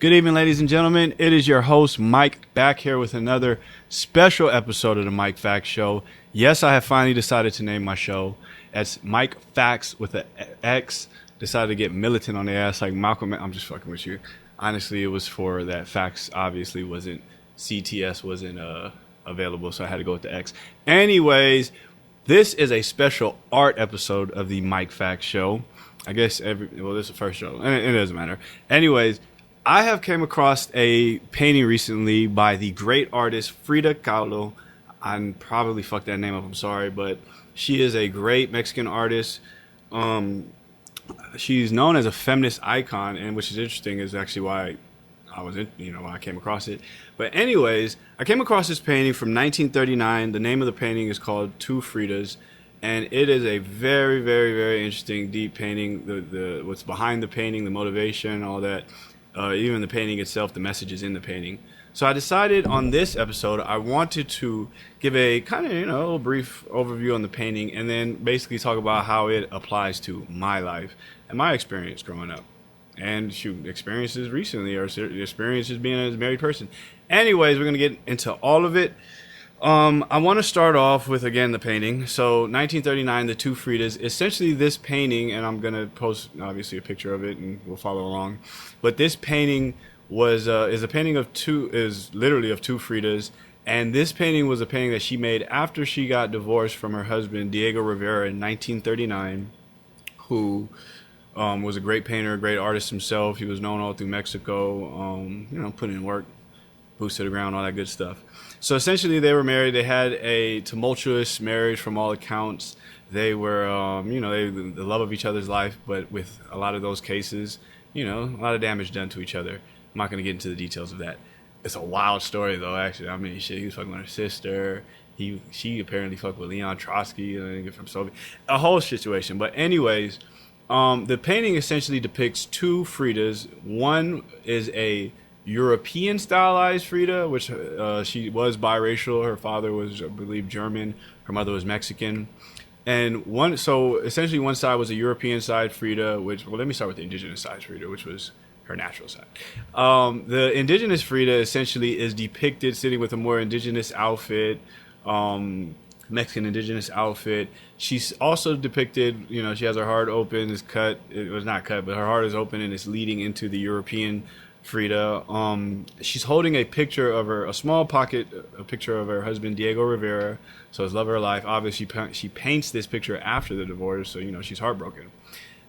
Good evening, ladies and gentlemen. It is your host, Mike, back here with another special episode of the Mike Faxts Show. Yes, I have finally decided to name my show. It's Mike Faxts with an X. Decided to get militant on the ass like Malcolm. I'm just fucking with you. Honestly, it was for that Faxts obviously wasn't, CTS wasn't available, so I had to go with the X. Anyways, this is a special art episode of the Mike Faxts Show. I guess this is the first show, and it doesn't matter. Anyways, I have came across a painting recently by the great artist Frida Kahlo. I probably fucked that name up, I'm sorry, but she is a great Mexican artist. She's known as a feminist icon, and which is interesting, is actually why why I came across it. But anyways, I came across this painting from 1939. The name of the painting is called Two Fridas, and it is a very, very, very interesting, deep painting. The what's behind the painting, the motivation, all that. Even the painting itself, the messages in the painting. So I decided on this episode I wanted to give a kind of, a brief overview on the painting and then basically talk about how it applies to my life and my experience growing up. And experiences recently or experiences being a married person. Anyways, we're going to get into all of it. I want to start off with, again, the painting. So 1939, the Two Fridas. Essentially, this painting, and I'm going to post, obviously, a picture of it, and we'll follow along. But this painting is a painting is literally of two Fridas. And this painting was a painting that she made after she got divorced from her husband, Diego Rivera, in 1939, who was a great painter, a great artist himself. He was known all through Mexico, putting in work, boots to the ground, all that good stuff. So essentially, they were married. They had a tumultuous marriage from all accounts. They were, the love of each other's life, but with a lot of those cases, a lot of damage done to each other. I'm not going to get into the details of that. It's a wild story, though, actually. I mean, shit, he was fucking with her sister. She apparently fucked with Leon Trotsky, from Soviet. A whole situation. But anyways, the painting essentially depicts two Fridas. One is a European stylized Frida, which she was biracial. Her father was, I believe, German. Her mother was Mexican. And so essentially one side was a European side Frida, let me start with the indigenous side Frida, which was her natural side. The indigenous Frida essentially is depicted sitting with a more indigenous outfit, Mexican indigenous outfit. She's also depicted, she has her heart open, is cut. It was not cut, but her heart is open and it's leading into the European Frida. She's holding a picture of a small pocket, a picture of her husband Diego Rivera, so his love of her life. Obviously, she paints this picture after the divorce, so she's heartbroken.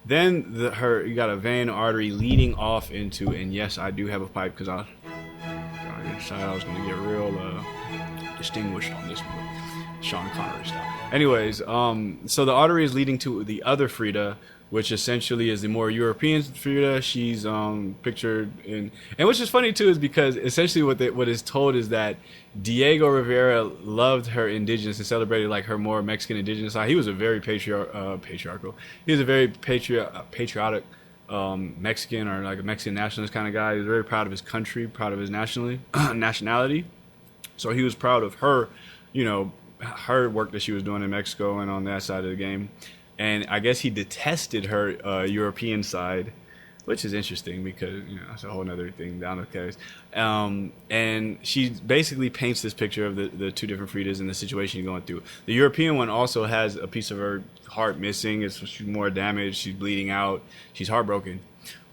Then you got a vein artery leading off into, and yes, I do have a pipe because I was going to get real distinguished on this one, Sean Connery style. Anyways, so the artery is leading to the other Frida, which essentially is the more European Frida. She's pictured in, and which is funny too, is because essentially what is told is that Diego Rivera loved her indigenous and celebrated like her more Mexican indigenous side. He was a very patriarchal. He was a very patriotic Mexican, or like a Mexican nationalist kind of guy. He was very proud of his country, proud of his nationality. So he was proud of her, her work that she was doing in Mexico and on that side of the game. And I guess he detested her European side, which is interesting because, it's a whole other thing down the case. And she basically paints this picture of the two different Fridas and the situation you're going through. The European one also has a piece of her heart missing. She's more damaged. She's bleeding out. She's heartbroken,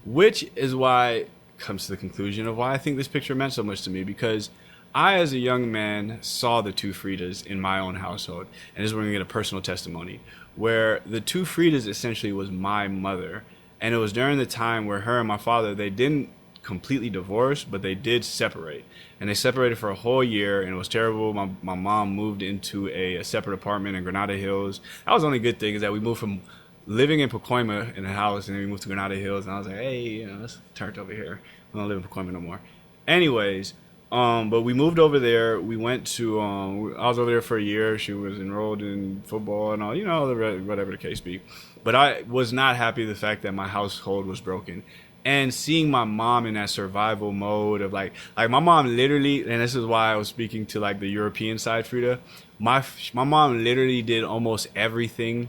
which is why comes to the conclusion of why I think this picture meant so much to me, because I, as a young man, saw the two Fridas in my own household. And this is where we're going to get a personal testimony, where the two Fridas essentially was my mother. And it was during the time where her and my father, they didn't completely divorce, but they did separate. And they separated for a whole year, and it was terrible. My mom moved into a separate apartment in Granada Hills. That was the only good thing, is that we moved from living in Pacoima in a house, and then we moved to Granada Hills. And I was like, hey, let's turn it over here. We don't live in Pacoima no more. Anyways, but we moved over there. We went to, I was over there for a year. She was enrolled in football and all, whatever the case be. But I was not happy with the fact that my household was broken. And seeing my mom in that survival mode of like my mom literally, and this is why I was speaking to like the European side, Frida, my mom literally did almost everything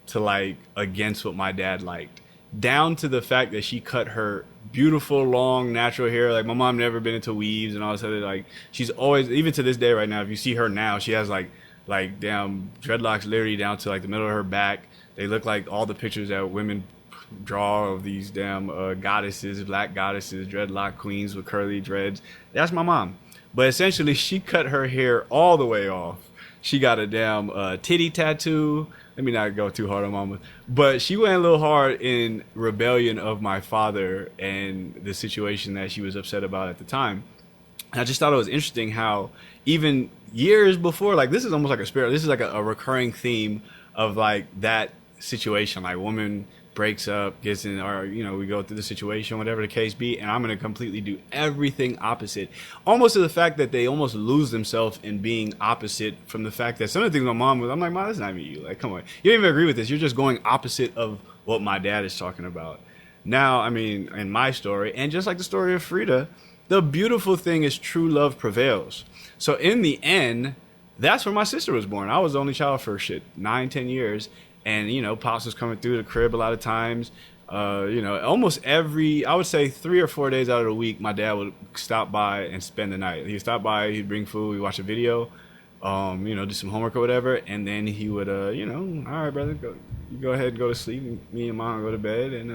to like against what my dad liked, down to the fact that she cut her beautiful, long, natural hair. Like my mom never been into weaves and all this other. Like she's always, even to this day, right now, if you see her now, she has like damn dreadlocks literally down to like the middle of her back. They look like all the pictures that women draw of these damn goddesses, black goddesses, dreadlock queens with curly dreads. That's my mom. But essentially, she cut her hair all the way off. She got a damn titty tattoo. Let me not go too hard on mama. But she went a little hard in rebellion of my father and the situation that she was upset about at the time. And I just thought it was interesting how even years before, like this is almost like a spirit. This is like a recurring theme of like that situation. Like woman breaks up, gets in, or we go through the situation, whatever the case be, and I'm going to completely do everything opposite, almost to the fact that they almost lose themselves in being opposite. From the fact that some of the things my mom was, I'm like, Mom, that's not me. You like, come on, you don't even agree with this. You're just going opposite of what my dad is talking about. Now, I mean, in my story, and just like the story of Frida, the beautiful thing is true love prevails. So in the end, that's where my sister was born. I was the only child for 9-10 years. And, Pops was coming through the crib a lot of times. Almost I would say 3 or 4 days out of the week, my dad would stop by and spend the night. He'd stop by, he'd bring food, we'd watch a video, do some homework or whatever. And then he would, all right, brother, go ahead and go to sleep. And me and Mom go to bed. And,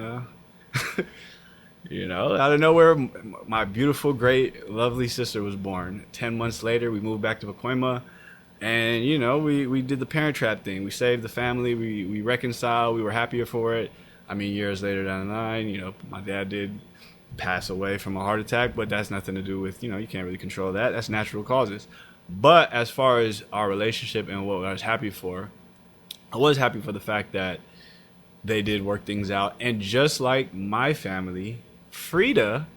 out of nowhere, my beautiful, great, lovely sister was born. 10 months later, we moved back to Pacoima. And, we did the Parent Trap thing. We saved the family. We reconciled. We were happier for it. I mean, years later down the line, my dad did pass away from a heart attack, but that's nothing to do with, you can't really control that. That's natural causes. But as far as our relationship and what I was happy for the fact that they did work things out. And just like my family, Frida,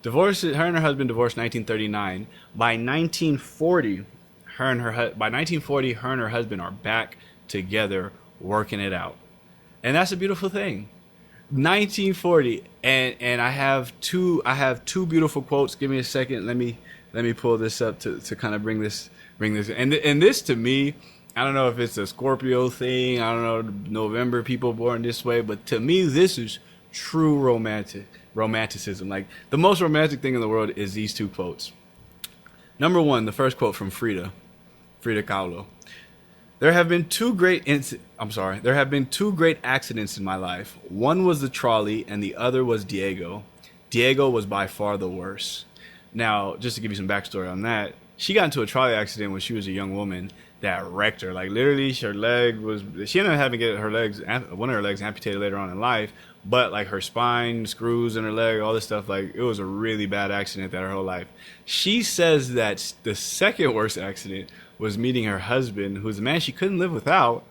her and her husband divorced in 1939. By 1940, her and her husband are back together working it out. And that's a beautiful thing. 1940, and I have two beautiful quotes. Give me a second. Let me pull this up to kind of bring this and this to me, I don't know if it's a Scorpio thing, I don't know, November people born this way, but to me this is true romanticism. Like the most romantic thing in the world is these two quotes. Number one, the first quote from Frida Kahlo. There have been two great accidents in my life. One was the trolley and the other was Diego. Diego was by far the worst. Now, just to give you some backstory on that, she got into a trolley accident when she was a young woman that wrecked her. Like literally she ended up having to get one of her legs amputated later on in life, but like her spine, screws in her leg, all this stuff, like it was a really bad accident that her whole life. She says that the second worst accident was meeting her husband, who's a man she couldn't live without,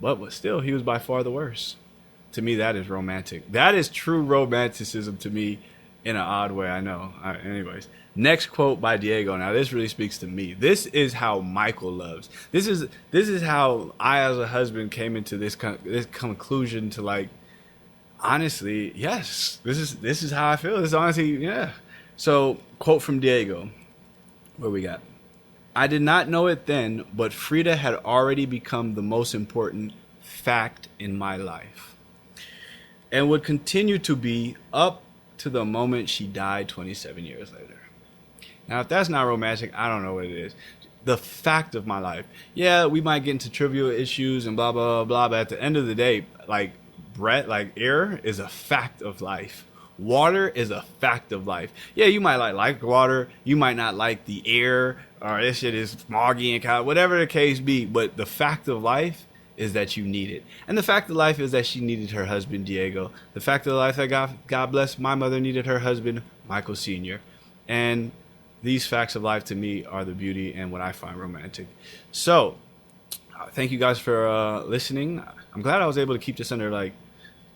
but still, he was by far the worst. To me, that is romantic. That is true romanticism to me in an odd way, I know. Anyways, next quote by Diego. Now, this really speaks to me. This is how Michael loves. This is how I, as a husband, came into this conclusion to, like, honestly, yes, this is how I feel. This is honestly, yeah. So, quote from Diego. What we got? I did not know it then, but Frida had already become the most important fact in my life and would continue to be up to the moment she died 27 years later. Now, if that's not romantic, I don't know what it is. The fact of my life. Yeah, we might get into trivial issues and blah, blah, blah, blah, but at the end of the day, like air is a fact of life. Water is a fact of life. Yeah, you might like water. You might not like the air, or this shit is smoggy and kind of whatever the case be. But the fact of life is that you need it. And the fact of life is that she needed her husband, Diego. The fact of life that God bless, my mother needed her husband, Michael Sr. And these facts of life to me are the beauty and what I find romantic. So, thank you guys for listening. I'm glad I was able to keep this under like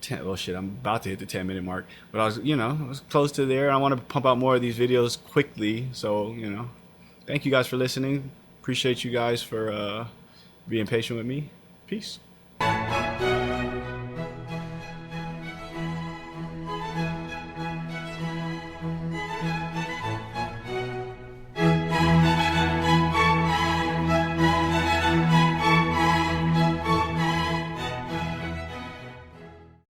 10, well shit, I'm about to hit the 10-minute mark, but I was close to there. I want to pump out more of these videos quickly, so thank you guys for listening. Appreciate you guys for being patient with me. Peace.